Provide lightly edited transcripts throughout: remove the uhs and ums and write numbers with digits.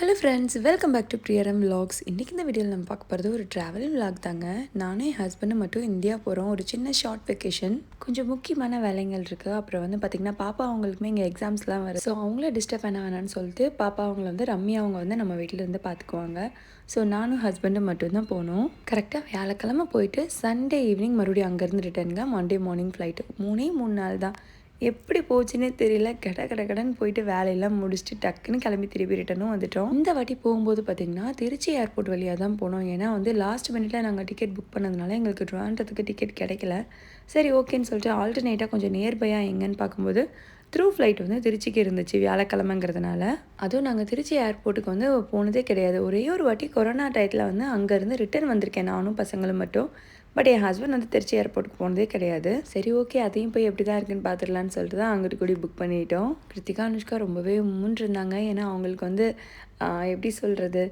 Hello friends, welcome back to Priyaram vlogs. இன்றைக்கி இந்த வீடியோவில் நம்ம பார்க்க போகிறது ஒரு ட்ராவல் விலாக் தாங்க. நானும் என் ஹஸ்பண்டும் மட்டும் இந்தியா போகிறோம். ஒரு சின்ன ஷார்ட் வெக்கேஷன். கொஞ்சம் முக்கியமான வேலைகள் இருக்குது. அப்புறம் வந்து பார்த்திங்கன்னா பாப்பா அவங்களுக்குமே இங்கே எக்ஸாம்ஸ்லாம் வருது. ஸோ அவங்கள டிஸ்டர்ப் பண்ண வேணான்னு சொல்லிட்டு பாப்பா அவங்கள வந்து ரம்யா அவங்க வந்து நம்ம வீட்டில் இருந்து பார்த்துக்குவாங்க. ஸோ நானும் ஹஸ்பண்டும் மட்டும்தான் போனோம். கரெக்டாக வியாழக்கிழமை போயிட்டு சண்டே ஈவினிங் மறுபடியும் அங்கேருந்து ரிட்டர்னுங்க. Monday morning flight. 3 நாள் தான். எப்படி போச்சுன்னே தெரியல. கடன் போயிட்டு வேலையெல்லாம் முடிச்சுட்டு டக்குன்னு கிளம்பி திருப்பி ரிட்டனும் வந்துட்டோம். இந்த வாட்டி போகும்போது பார்த்திங்கன்னா திருச்சி ஏர்போர்ட் வழியாக தான் போனோம். ஏன்னா வந்து லாஸ்ட் மினிட்ல நாங்கள் டிக்கெட் புக் பண்ணதுனால எங்களுக்கு ட்ராண்டத்துக்கு டிக்கெட் கிடைக்கல. சரி ஓகேன்னு சொல்லிட்டு ஆல்டர்னேட்டாக கொஞ்சம் நியர்பையாக எங்கன்னு பார்க்கும்போது த்ரூ ஃப்ளைட் வந்து திருச்சிக்கு இருந்துச்சு வியாழக்கிழமைங்கிறதுனால. அதுவும் நாங்கள் திருச்சி ஏர்போர்ட்டுக்கு வந்து போனதே கிடையாது. ஒரே ஒரு வாட்டி கொரோனா டயத்தில் வந்து அங்கேருந்து ரிட்டர்ன் வந்திருக்கேன் நானும் பசங்களும் மட்டும். பட் என் ஹஸ்பண்ட் வந்து திருச்சி ஏர்போர்ட்டுக்கு போனதே கிடையாது. சரி ஓகே, அதையும் போய் எப்படி தான் இருக்குன்னு பார்த்துடலான்னு சொல்லிட்டு தான் அங்கிட்டு கூடி புக் பண்ணிட்டோம். கிருத்திகா அனுஷ்கா ரொம்பவே இருந்தாங்க. ஏன்னா அவங்களுக்கு வந்து எப்படி சொல்கிறது,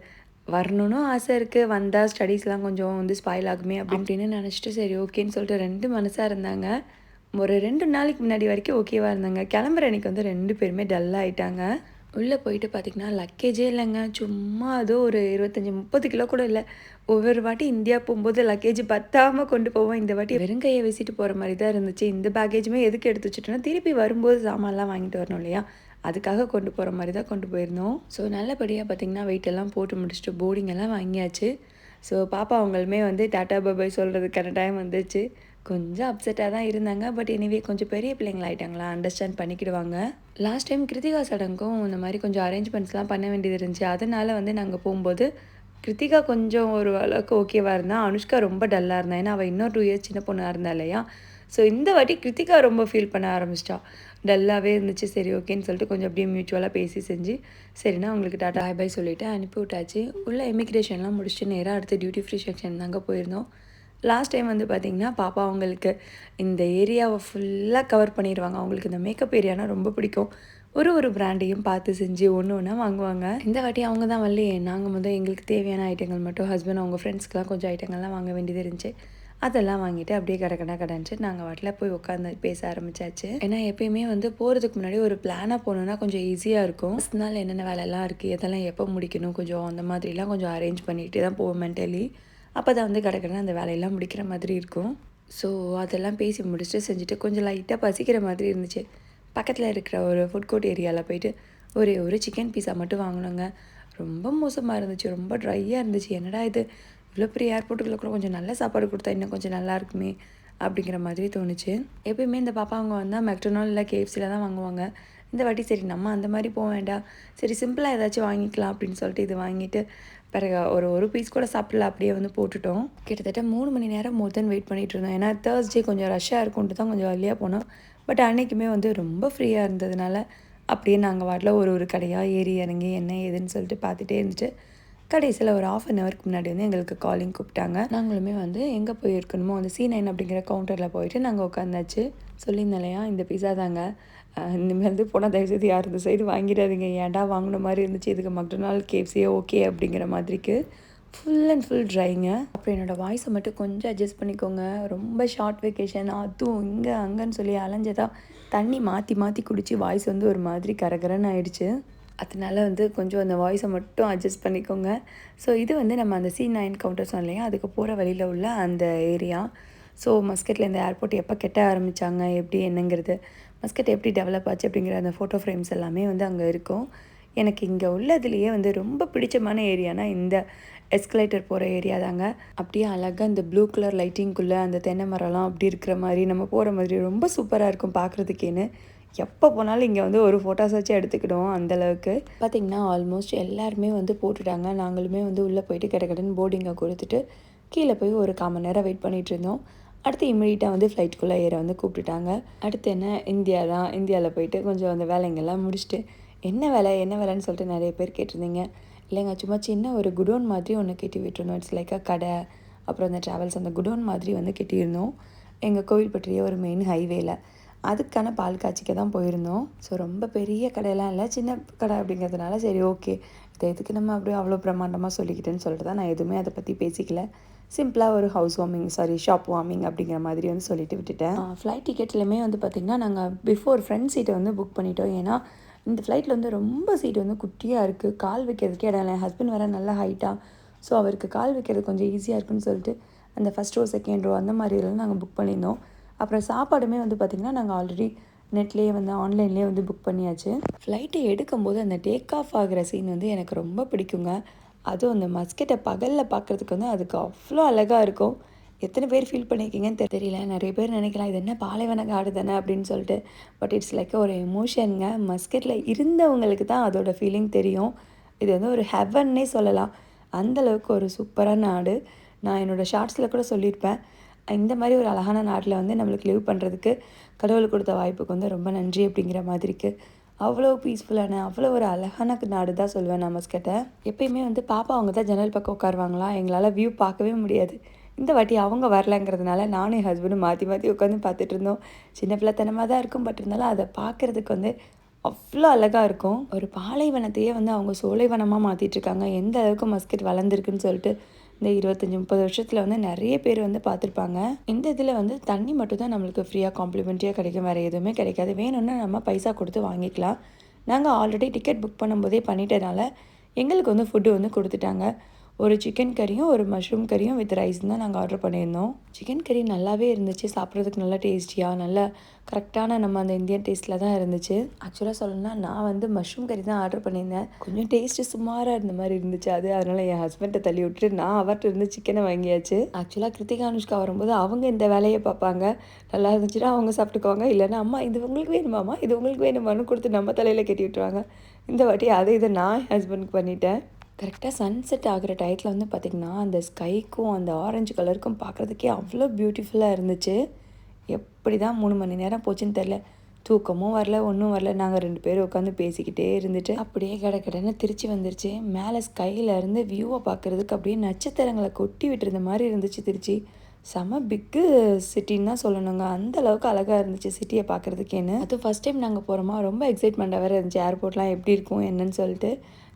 வரணும்னு ஆசை இருக்குது. வந்தால் ஸ்டடீஸ்லாம் கொஞ்சம் வந்து ஸ்பாயில் ஆகுமே அப்படின்னு நினச்சிட்டு சரி ஓகேன்னு சொல்லிட்டு 2 மனசாக இருந்தாங்க. ஒரு 2 நாளைக்கு முன்னாடி வரைக்கும் ஓகேவாக இருந்தாங்க. கிளம்புற அன்றைக்கி வந்து 2 பேருமே டல்லாக ஆகிட்டாங்க. உள்ளே போயிட்டு பார்த்திங்கன்னா லக்கேஜே இல்லைங்க. சும்மா அதோ ஒரு 25-30 கிலோ கூட இல்லை. ஒவ்வொரு வாட்டி இந்தியா போகும்போது லக்கேஜ் பத்தாமல் கொண்டு போவோம். இந்த வாட்டி வெறுங்கையை வீசிட்டு போகிற மாதிரி தான் இருந்துச்சு. இந்த பேக்கேஜுமே எதுக்கு எடுத்து வச்சுட்டோன்னா திருப்பி வரும்போது சாமான்லாம் வாங்கிட்டு வரணும் இல்லையா, அதுக்காக கொண்டு போகிற மாதிரி தான் கொண்டு போயிருந்தோம். ஸோ நல்லபடியாக பார்த்திங்கன்னா வெயிட்டெல்லாம் போட்டு முடிச்சுட்டு போர்டிங் எல்லாம் வாங்கியாச்சு. ஸோ பாப்பா அவங்களுமே வந்து டாட்டா பாபாய் சொல்கிறதுக்கான டைம் வந்துச்சு. கொஞ்சம் அப்செட்டாக தான் இருந்தாங்க. பட் எனிவே கொஞ்சம் பெரிய பிள்ளைங்களாயிட்டாங்களா, அண்டர்ஸ்டாண்ட் பண்ணிக்கிடுவாங்க. லாஸ்ட் டைம் கிருத்திகா சடங்கும் இந்த மாதிரி கொஞ்சம் அரேஞ்ச்மெண்ட்ஸ்லாம் பண்ண வேண்டியது இருந்துச்சு. அதனால் வந்து நாங்கள் போகும்போது கிருத்திகா கொஞ்சம் ஒரு அளவுக்கு ஓகேவாக இருந்தால், அனுஷ்கா ரொம்ப டல்லாக இருந்தா. ஏன்னா அவள் இன்னும் 2 இயர்ஸ் சின்ன பொண்ணாக இருந்தா இல்லையா. ஸோ இந்த வாட்டி கிருத்திகா ரொம்ப ஃபீல் பண்ண ஆரம்பிச்சிட்டா. டல்லாகவே இருந்துச்சு. சரி ஓகேன்னு சொல்லிட்டு கொஞ்சம் அப்படியே மியூச்சுவலாக பேசி செஞ்சு சரினா அவங்களுக்கு டாட்டா பாய் பாய் சொல்லிவிட்டு அனுப்பி விட்டாச்சு. உள்ள இமிக்ரேஷன்லாம் முடிச்சுட்டு நேராக அடுத்து டியூட்டி ஃப்ரீ செக்ஷன் தாங்க போயிருந்தோம். லாஸ்ட் டைம் வந்து பார்த்திங்கன்னா பாப்பா அவங்களுக்கு இந்த ஏரியாவை ஃபுல்லாக கவர் பண்ணிடுவாங்க. அவங்களுக்கு இந்த மேக்கப் ஏரியானா ரொம்ப பிடிக்கும். ஒரு பிராண்டையும் பார்த்து செஞ்சு ஒன்று ஒன்றா வாங்குவாங்க. இந்த வாட்டி அவங்க தான் வரலையே. நாங்கள் எங்களுக்கு தேவையான ஐட்டங்கள் மட்டும் ஹஸ்பண்ட் அவங்க ஃப்ரெண்ட்ஸ்க்கெலாம் கொஞ்சம் ஐட்டங்கள்லாம் வாங்க வேண்டியது இருந்துச்சு. அதெல்லாம் வாங்கிட்டு அப்படியே கடன்ட்டு நாங்கள் வாட்டில் போய் உட்காந்து பேச ஆரம்பித்தாச்சு. ஏன்னா எப்பயுமே வந்து போகிறதுக்கு முன்னாடி ஒரு பிளானாக போனோன்னா கொஞ்சம் ஈஸியாக இருக்கும். ஃபஸ்ட் நாள் என்னென்ன வேலைலாம் இருக்குது, எதெல்லாம் எப்போ முடிக்கணும், கொஞ்சம் அந்த மாதிரிலாம் கொஞ்சம் அரேஞ்ச் பண்ணிகிட்டே தான் போவோம் மென்டலி. அப்போ தான் வந்து கடற்கடை அந்த வேலையெல்லாம் முடிக்கிற மாதிரி இருக்கும். ஸோ அதெல்லாம் பேசி முடிச்சுட்டு செஞ்சுட்டு கொஞ்சம் லைட்டாக பசிக்கிற மாதிரி இருந்துச்சு. பக்கத்தில் இருக்கிற ஒரு ஃபுட் கோர்ட் ஏரியாவில் போயிட்டு ஒரு சிக்கன் பீஸா மட்டும் வாங்கினோங்க. ரொம்ப மோசமாக இருந்துச்சு. ரொம்ப ட்ரையாக இருந்துச்சு. என்னடா இது, இவ்வளோ பெரிய ஏர்போர்ட்டுக்குள்ளே கூட கொஞ்சம் நல்ல சாப்பாடு கொடுத்தா இன்னும் கொஞ்சம் நல்லா இருக்குமே அப்படிங்கிற மாதிரி தோணுச்சு. எப்பயுமே இந்த பாப்பா அவங்க வந்தால் மெக்டொனால்ட் இல்லை கேஎஃப்சியில் தான் வாங்குவாங்க. இந்த வாட்டி சரி நம்ம அந்த மாதிரி போக வேண்டாம், சரி சிம்பிளாக ஏதாச்சும் வாங்கிக்கலாம் அப்படின்னு சொல்லிட்டு இது வாங்கிட்டு பிறகு ஒரு பீஸ் கூட சாப்பிடல, அப்படியே வந்து போட்டுட்டோம். கிட்டத்தட்ட 3 மணி நேரம் மோர் தென் வெயிட் பண்ணிகிட்டு இருந்தோம். ஏன்னா தேர்ஸ்டே கொஞ்சம் ரஷ்ஷாக இருக்கும்ட்டு தான் கொஞ்சம் early-ஆ போனோம். பட் அன்றைக்குமே வந்து ரொம்ப ஃப்ரீயாக இருந்ததுனால அப்படியே நாங்கள் வாட்டில் ஒரு கடையாக ஏறி இறங்கி என்ன ஏதுன்னு சொல்லிட்டு பார்த்துட்டே இருந்துட்டு கடைசியில் ஒரு 1/2 ஹவருக்கு முன்னாடி வந்து எங்களுக்கு காலிங் கூப்பிட்டாங்க. நாங்களுமே வந்து எங்கே போயிருக்கணுமோ அந்த C9 அப்படிங்கிற கவுண்டரில் போயிட்டு நாங்கள் உட்காந்தாச்சு. சொல்லியிருந்தேன் இல்லையா, இந்த பிஸா தாங்க. இனிமேல் வந்து போனால் தயவுசெய்து யார் இந்த சைடு வாங்கிடாதீங்க, ஏன்டா வாங்கின மாதிரி இருந்துச்சு, இதுக்கு மெக்டொனால்ட் கேஎஃப்சியே ஓகே அப்படிங்கிற மாதிரிக்கு ஃபுல் அண்ட் ஃபுல் ட்ரைங்க. அப்புறம் என்னோடய வாய்ஸை மட்டும் கொஞ்சம் அட்ஜஸ்ட் பண்ணிக்கோங்க. ரொம்ப ஷார்ட் வெக்கேஷன், அதுவும் இங்கே அங்கேன்னு சொல்லி அலைஞ்சதா தண்ணி மாற்றி குடித்து வாய்ஸ் வந்து ஒரு மாதிரி கரகரன்னு ஆயிடுச்சு. அதனால வந்து கொஞ்சம் அந்த வாய்ஸை மட்டும் அட்ஜஸ்ட் பண்ணிக்கோங்க. ஸோ இது வந்து நம்ம அந்த C9 கவுண்டர் சொன்னோம் இல்லையா, அதுக்கு போகிற வழியில் உள்ள அந்த ஏரியா. ஸோ மஸ்கட்டில் இந்த ஏர்போர்ட் எப்போ கெட்ட ஆரம்பித்தாங்க, எப்படி என்னங்கிறது, மஸ்கட் எப்படி டெவலப் ஆச்சு அப்படிங்கிற அந்த ஃபோட்டோ ஃப்ரேம்ஸ் எல்லாமே வந்து அங்கே இருக்கும். எனக்கு இங்கே உள்ளதுலேயே வந்து ரொம்ப பிடிச்சமான ஏரியானா இந்த எஸ்கலேட்டர் போகிற ஏரியா தாங்க. அப்படியே அழகாக இந்த ப்ளூ கலர் லைட்டிங்குள்ளே அந்த தென்னை மரம்லாம் அப்படி இருக்கிற மாதிரி நம்ம போகிற மாதிரி ரொம்ப சூப்பராக இருக்கும் பார்க்குறதுக்கேன்னு. எப்போ போனாலும் இங்கே வந்து ஒரு ஃபோட்டோஸ் வச்சு எடுத்துக்கிடுவோம் அந்தளவுக்கு. பார்த்திங்கன்னா ஆல்மோஸ்ட் எல்லாருமே வந்து போட்டுட்டாங்க. நாங்களுமே வந்து உள்ளே போயிட்டு கடன்னு போர்டிங்கை கொடுத்துட்டு கீழே போய் ஒரு 1/4 மணி நேரம் வெயிட் பண்ணிகிட்டு இருந்தோம். அடுத்து இமீடியட்டாக வந்து ஃப்ளைட்டுக்குள்ளே ஏற வந்து கூப்பிட்டுட்டாங்க. அடுத்து என்ன, இந்தியா தான். இந்தியாவில் போயிட்டு கொஞ்சம் அந்த வேலைங்கெல்லாம் முடிச்சுட்டு என்ன வேலைன்னு சொல்லிட்டு நிறைய பேர் கேட்டிருந்தீங்க. இல்லைங்க, சும்மா சின்ன ஒரு குடோன் மாதிரி ஒன்று கட்டி விட்டுருந்தோம். இட்ஸ் லைக்காக கடை, அப்புறம் அந்த ட்ராவல்ஸ் அந்த குடோன் மாதிரி வந்து கட்டியிருந்தோம் எங்கள் கோவில்பட்டியே ஒரு மெயின் ஹைவேல. அதுக்கான பால் காய்ச்சிக்க தான் போயிருந்தோம். ஸோ ரொம்ப பெரிய கடையெல்லாம் இல்லை, சின்ன கடை அப்படிங்கிறதுனால சரி ஓகே, இதை எதுக்கு நம்ம அப்படியே அவ்வளோ பிரம்மாண்டமாக சொல்லிக்கிட்டேன்னு சொல்லிட்டு தான் நான் எதுவுமே அதை பற்றி பேசிக்கல. சிம்பிளாக ஒரு ஷாப் வார்மிங் அப்படிங்கிற மாதிரி வந்து சொல்லிட்டு விட்டுட்டேன். ஃப்ளைட் டிக்கெட்லையுமே வந்து பார்த்திங்கன்னா நாங்கள் பிஃபோர் ஃப்ரண்ட் சீட்டை வந்து புக் பண்ணிட்டோம். ஏன்னா இந்த ஃப்ளைட்டில் வந்து ரொம்ப சீட் வந்து குட்டியாக இருக்குது, கால் வைக்கிறதுக்கே இடம் இல்லை. என் ஹஸ்பண்ட் வேறு நல்லா ஹைட்டாக, ஸோ அவருக்கு கால் வைக்கிறது கொஞ்சம் ஈஸியாக இருக்குன்னு சொல்லிட்டு அந்த ஃபஸ்ட் ரோ செகண்ட் ரோ அந்த மாதிரி இதெல்லாம் நாங்கள் புக் பண்ணியிருந்தோம். அப்புறம் சாப்பாடுமே வந்து பார்த்திங்கன்னா நாங்கள் ஆல்ரெடி நெட்லேயே வந்து ஆன்லைன்லேயே வந்து புக் பண்ணியாச்சு. ஃப்ளைட்டை எடுக்கும்போது அந்த டேக் ஆஃப் ஆகிற சீன் வந்து எனக்கு ரொம்ப பிடிக்குங்க. அதுவும் அந்த மஸ்கெட்டை பகலில் பார்க்குறதுக்கு வந்து அதுக்கு அவ்வளோ அழகாக இருக்கும். எத்தனை பேர் ஃபீல் பண்ணியிருக்கீங்கன்னு தெரியல. நிறைய பேர் நினைக்கலாம் இது என்ன பாலைவன காடு தானே அப்படின்னு சொல்லிட்டு. பட் இட்ஸ் லைக் ஒரு எமோஷனுங்க. மஸ்கெட்டில் இருந்தவங்களுக்கு தான் அதோட ஃபீலிங் தெரியும். இது வந்து ஒரு ஹெவன்னே சொல்லலாம். அந்தளவுக்கு ஒரு சூப்பரான நாடு. நான் என்னோடய ஷார்ட்ஸில் கூட சொல்லியிருப்பேன். இந்த மாதிரி ஒரு அழகான நாட்டில் வந்து நம்மளுக்கு லிவ் பண்ணுறதுக்கு கடவுள் கொடுத்த வாய்ப்புக்கு வந்து ரொம்ப நன்றி அப்படிங்கிற மாதிரிக்கு. அவ்வளோ பீஸ்ஃபுல்லான அவ்வளோ ஒரு அழகான நாடு தான் சொல்லுவேன் நான் மஸ்கட்டை. எப்பயுமே வந்து பாப்பா அவங்க தான் ஜன்னல் பக்கம் உட்காருவாங்களா, எங்களால் வியூ பார்க்கவே முடியாது. இந்த வாட்டி அவங்க வரலங்கிறதுனால நானும் என் ஹஸ்பண்டும் மாற்றி மாற்றி உட்காந்து பார்த்துட்டு இருந்தோம். சின்ன பிள்ளைத்தனமாக தான் இருக்கும், பட் இருந்தாலும் அதை பார்க்குறதுக்கு வந்து அவ்வளோ அழகாக இருக்கும். ஒரு பாலைவனத்தையே வந்து அவங்க சோலைவனமாக மாற்றிட்டுருக்காங்க. எந்த அளவுக்கு மஸ்கட் வளர்ந்துருக்குன்னு சொல்லிட்டு இந்த 25-30 வருஷத்தில் வந்து நிறைய பேர் வந்து பார்த்துருப்பாங்க. இந்த இதில் வந்து தண்ணி மட்டும் தான் நம்மளுக்கு ஃப்ரீயாக காம்ப்ளிமெண்ட்ரியாக கிடைக்கும், வேறு எதுவுமே கிடைக்காது. வேணும்னா நம்ம பைசா கொடுத்து வாங்கிக்கலாம். நாங்கள் ஆல்ரெடி டிக்கெட் புக் பண்ணும்போதே பண்ணிட்டனால எங்களுக்கு வந்து ஃபுட்டு வந்து கொடுத்துட்டாங்க. ஒரு சிக்கன் கறியும் ஒரு மஷ்ரூம் கறியும் வித் ரைஸ் தான் நாங்கள் ஆர்டர் பண்ணியிருந்தோம். சிக்கன் கறி நல்லாவே இருந்துச்சு, சாப்பிட்றதுக்கு நல்லா டேஸ்டியாக, நல்லா கரெக்டான நம்ம அந்த இந்தியன் டேஸ்ட்டில் தான் இருந்துச்சு. ஆக்சுவலாக சொல்லணும்னா நான் வந்து மஷ்ரூம் கறி தான் ஆர்டர் பண்ணியிருந்தேன். கொஞ்சம் டேஸ்ட்டு சுமாராக இருந்த மாதிரி இருந்துச்சு அதனால் என் ஹஸ்பண்டை தள்ளி விட்டுட்டு நான் அவர்கிட்ட இருந்து சிக்கனை வாங்கியாச்சு. ஆக்சுவலாக கிருத்திகா அனுஷ்கா வரும்போது அவங்க இந்த வேலையை பார்ப்பாங்க. நல்லா இருந்துச்சுன்னா அவங்க சாப்பிட்டுக்குவாங்க, இல்லைன்னா அம்மா இது உங்களுக்கு வேணுமாம்மா, இது உங்களுக்கு வேணுமான்னு கொடுத்து நம்ம தலையில் கட்டி விட்டுருவாங்க. இந்த வாட்டி இதை நான் என் ஹஸ்பண்டுக்கு பண்ணிட்டேன். கரெக்டாக சன்செட் ஆகிற டயத்தில் வந்து பார்த்திங்கன்னா அந்த ஸ்கைக்கும் அந்த ஆரஞ்சு கலருக்கும் பார்க்குறதுக்கே அவ்வளோ பியூட்டிஃபுல்லாக இருந்துச்சு. எப்படி தான் 3 மணி நேரம் போச்சுன்னு தெரில. தூக்கமும் வரல, ஒன்றும் வரல. நாங்கள் 2 பேரும் உட்காந்து பேசிக்கிட்டே இருந்துட்டு அப்படியே கடன்னு திருச்சி வந்துருச்சு. மேலே ஸ்கையிலேருந்து வியூவை பார்க்குறதுக்கு அப்படியே நட்சத்திரங்களை கொட்டி விட்டுருந்த மாதிரி இருந்துச்சு திருச்சி. செம பிக்கு சிட்டின்னு தான் சொல்லணுங்க. அந்த அளவுக்கு அழகாக இருந்துச்சு சிட்டியை பார்க்குறதுக்கேன்னு. அது ஃபஸ்ட் டைம் நாங்கள் போகிறோமா, ரொம்ப எக்ஸைட்மெண்ட்டாக வேறு இருந்துச்சு. ஏர்போர்ட்லாம் எப்படி இருக்கும் என்னன்னு சொல்லிட்டு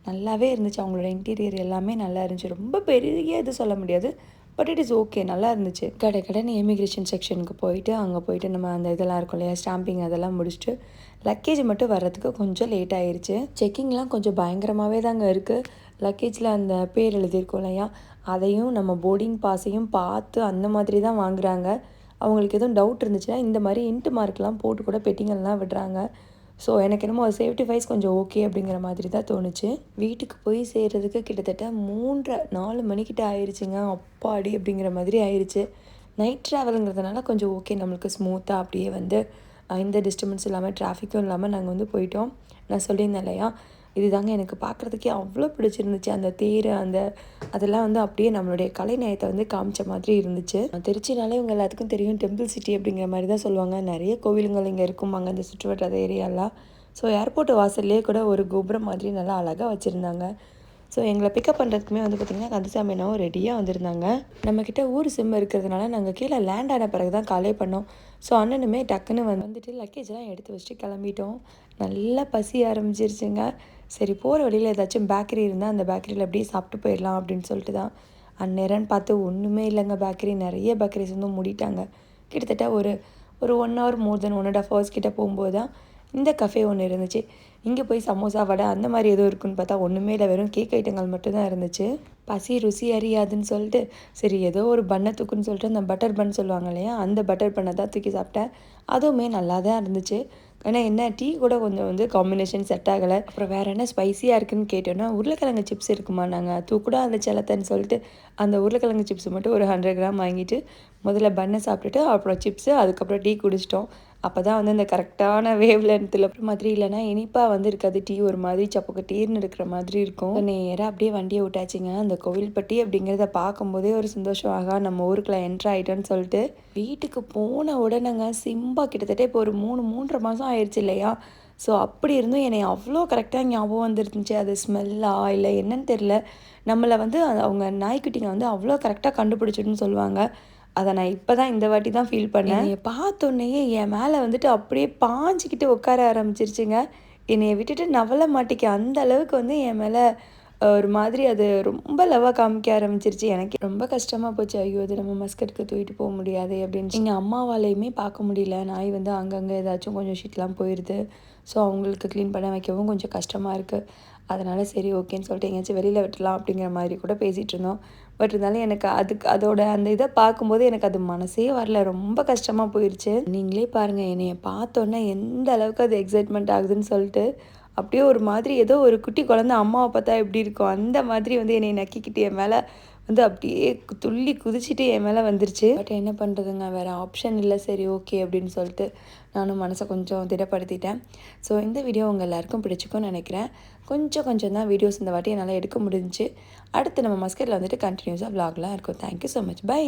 நல்லாவே இருந்துச்சு. அவங்களோட இன்டீரியர் எல்லாமே நல்லா இருந்துச்சு. ரொம்ப பெரிய இது சொல்ல முடியாது, பட் இட் இஸ் ஓகே, நல்லா இருந்துச்சு. கடைன்னு எமிக்ரேஷன் செக்ஷனுக்கு போயிட்டு அங்கே போயிட்டு நம்ம அந்த இதெல்லாம் இருக்கும் இல்லையா, ஸ்டாம்பிங் அதெல்லாம் முடிச்சுட்டு லக்கேஜ் மட்டும் வர்றதுக்கு கொஞ்சம் லேட் ஆயிடுச்சு. செக்கிங்லாம் கொஞ்சம் பயங்கரமாகவே தாங்க இருக்குது. லக்கேஜில் அந்த பேர் எழுதியிருக்கோம் இல்லையா, அதையும் நம்ம போர்டிங் பாஸையும் பார்த்து அந்த மாதிரி தான் வாங்குகிறாங்க. அவங்களுக்கு எதுவும் டவுட் இருந்துச்சுன்னா இந்த மாதிரி இன்ட்டு மார்க்லாம் போட்டு கூட பெட்டிங்கெல்லாம் விடுறாங்க. ஸோ எனக்கு என்னமோ அது சேஃப்டி வைஸ் கொஞ்சம் ஓகே அப்படிங்கிற மாதிரி தான் தோணுச்சு. வீட்டுக்கு போய் சேர்கிறதுக்கு கிட்டத்தட்ட 3-4 மணிக்கிட்ட ஆயிடுச்சுங்க. அப்பாடி அப்படிங்கிற மாதிரி ஆயிடுச்சு. நைட் ட்ராவலுங்கிறதுனால கொஞ்சம் ஓகே, நம்மளுக்கு ஸ்மூத்தாக அப்படியே வந்து எந்த டிஸ்டர்பன்ஸ் இல்லாமல் டிராஃபிக்கும் இல்லாமல் நாங்கள் வந்து போயிட்டோம். நான் சொல்லியிருந்தேன் இல்லையா, இது தாங்க எனக்கு பார்க்குறதுக்கே அவ்வளோ பிடிச்சிருந்துச்சு. அந்த தேர் அதெல்லாம் வந்து அப்படியே நம்மளுடைய கலைநயத்தை வந்து காமிச்ச மாதிரி இருந்துச்சு. திருச்சினாலே இவங்க எல்லாத்துக்கும் தெரியும், டெம்பிள் சிட்டி அப்படிங்கிற மாதிரி தான் சொல்லுவாங்க. நிறைய கோவிலுங்கள் இங்கே இருக்குமாங்க அந்த சுற்றுவட்டார ஏரியாலாம். ஸோ ஏர்போர்ட் வாசல்லே கூட ஒரு கோபுரம் மாதிரி நல்லா அழகாக வச்சுருந்தாங்க. ஸோ எங்களை பிக்கப் பண்ணுறதுக்குமே வந்து பார்த்திங்கன்னா கந்தசாமி அண்ணாவும் ரெடியாக வந்திருந்தாங்க. நம்மக்கிட்ட ஊர் சிம் இருக்கிறதுனால நாங்கள் கீழே லேண்ட் ஆன பிறகு தான் காலே பண்ணோம். ஸோ அண்ணனுமே டக்குன்னு வந்துட்டு லக்கேஜெலாம் எடுத்து வச்சுட்டு கிளம்பிட்டோம். நல்லா பசி ஆரம்பிச்சிருச்சுங்க. சரி போகிற வழியில் ஏதாச்சும் பேக்கரி இருந்தால் அந்த பேக்கரியில் அப்படியே சாப்பிட்டு போயிடலாம் அப்படின்னு சொல்லிட்டு தான். அந்நேரம்னு பார்த்து ஒன்றுமே இல்லைங்க. பேக்கரி நிறைய பேக்கரிஸ் வந்து மூடிட்டாங்க. கிட்டத்தட்ட ஒரு 1 ஹவர் மோர் தென் 1.5 ஹவர்ஸ் கிட்டே போகும்போது தான் இந்த கஃபே ஒன்று இருந்துச்சு. இங்கே போய் சமோசா வடை அந்த மாதிரி எதுவும் இருக்குன்னு பார்த்தா ஒன்றுமே இல்லை, வெறும் கேக் ஐட்டங்கள் மட்டும்தான் இருந்துச்சு. பசி ருசி அறியாதுன்னு சொல்லிட்டு சரி ஏதோ ஒரு பண்ணை தூக்குன்னு சொல்லிட்டு அந்த பட்டர் பன் சொல்லுவாங்க இல்லையா, அந்த பட்டர் பண்ணை தான் தூக்கி சாப்பிட்டேன். அதுவுமே நல்லா தான் இருந்துச்சு. ஆனால் என்ன டீ கூட கொஞ்சம் வந்து காம்பினேஷன் செட் ஆகலை. அப்புறம் வேறு என்ன ஸ்பைஸியாக இருக்குதுன்னு கேட்டோன்னா உருளைக்கிழங்கு சிப்ஸ் இருக்குமா, நாங்கள் தூக்கூட அந்த செலத்தன்னு சொல்லிட்டு அந்த உருளைக்கிழங்கு சிப்ஸ் மட்டும் ஒரு 100 கிராம் வாங்கிட்டு முதல்ல பண்ணை சாப்பிட்டுட்டு அப்புறம் சிப்ஸு அதுக்கப்புறம் டீ குடிச்சிட்டோம். அப்போ தான் வந்து இந்த கரெக்டான வேவ் லென்த்தில் மாதிரி இல்லைனா இனிப்பாக வந்து இருக்காது. டீ ஒரு மாதிரி சப்புக்கு டீர்னு இருக்கிற மாதிரி இருக்கும். நேராக அப்படியே வண்டியை விட்டாச்சுங்க. அந்த கோவில்பட்டி அப்படிங்கிறத பார்க்கும்போதே ஒரு சந்தோஷம், ஆகா நம்ம ஊருக்குள்ள என்ட்ரு ஆகிட்டோன்னு சொல்லிட்டு. வீட்டுக்கு போன உடனேங்க சிம்பா கிட்டத்தட்ட இப்போ ஒரு 3-3.5 மாதம் ஆயிடுச்சு இல்லையா. ஸோ அப்படி இருந்தும் என்னை அவ்வளோ கரெக்டாக ஞாபகம் வந்துருந்துச்சு. அது ஸ்மெல்லா இல்லை என்னன்னு தெரில, நம்மளை வந்து அவங்க நாய்க்குட்டிங்க வந்து அவ்வளோ கரெக்டாக கண்டுபிடிச்சிடுன்னு சொல்லுவாங்க. அதை நான் இப்போ தான் இந்த வாட்டி தான் ஃபீல் பண்ணேன். என்னைய பார்த்தோன்னே என் மேலே வந்துட்டு அப்படியே பாஞ்சிக்கிட்டு உட்கார ஆரம்பிச்சிருச்சுங்க. என்னையை விட்டுட்டு நவல மாட்டிக்க அந்த அளவுக்கு வந்து என் மேலே ஒரு மாதிரி அது ரொம்ப லவ்வாக காமிக்க ஆரம்பிச்சிருச்சு. எனக்கு ரொம்ப கஷ்டமாக போச்சு. ஐயோ அது நம்ம மஸ்கட்டுக்கு தூக்கிட்டு போக முடியாது அப்படின்னு. எங்கள் அம்மாவாலையுமே பார்க்க முடியல. நாய் வந்து அங்கங்கே ஏதாச்சும் கொஞ்சம் ஷீட்லாம் போயிடுது. ஸோ அவங்களுக்கு க்ளீன் பண்ண வைக்கவும் கொஞ்சம் கஷ்டமாக இருக்குது. அதனால் சரி ஓகேன்னு சொல்லிட்டு எங்கேயாச்சும் வெளியில் விட்டுலாம் அப்படிங்கிற மாதிரி கூட பேசிகிட்டு இருந்தோம். பட் இருந்தாலும் எனக்கு அதோட அந்த இதை பார்க்கும்போது எனக்கு அது மனசே வரல. ரொம்ப கஷ்டமாக போயிடுச்சு. நீங்களே பாருங்கள், என்னைய பார்த்தோன்னே எந்த அளவுக்கு அது எக்ஸைட்மெண்ட் ஆகுதுன்னு சொல்லிட்டு, அப்படியே ஒரு மாதிரி ஏதோ ஒரு குட்டி குழந்தை அம்மாவை பார்த்தா எப்படி இருக்கும் அந்த மாதிரி வந்து என்னை நக்கிக்கிட்டு என் மேலே வந்து அப்படியே துள்ளி குதிச்சுட்டு என் மேலே வந்துருச்சு. பட் என்ன பண்ணுறதுங்க, வேறு ஆப்ஷன் இல்லை. சரி ஓகே அப்படின்னு சொல்லிட்டு நானும் மனசை கொஞ்சம் திடப்படுத்திட்டேன். ஸோ இந்த வீடியோ உங்கள் எல்லாருக்கும் பிடிச்சிக்கும்னு நினைக்கிறேன். கொஞ்சம் கொஞ்சம் தான் வீடியோஸ் இந்த வாட்டி என்னால் எடுக்க முடிஞ்சுச்சு. அடுத்து நம்ம மஸ்கட்டில் வந்துட்டு கண்டினியூஸாக விலாக்லாம் இருக்கும். Thank you so much. பை.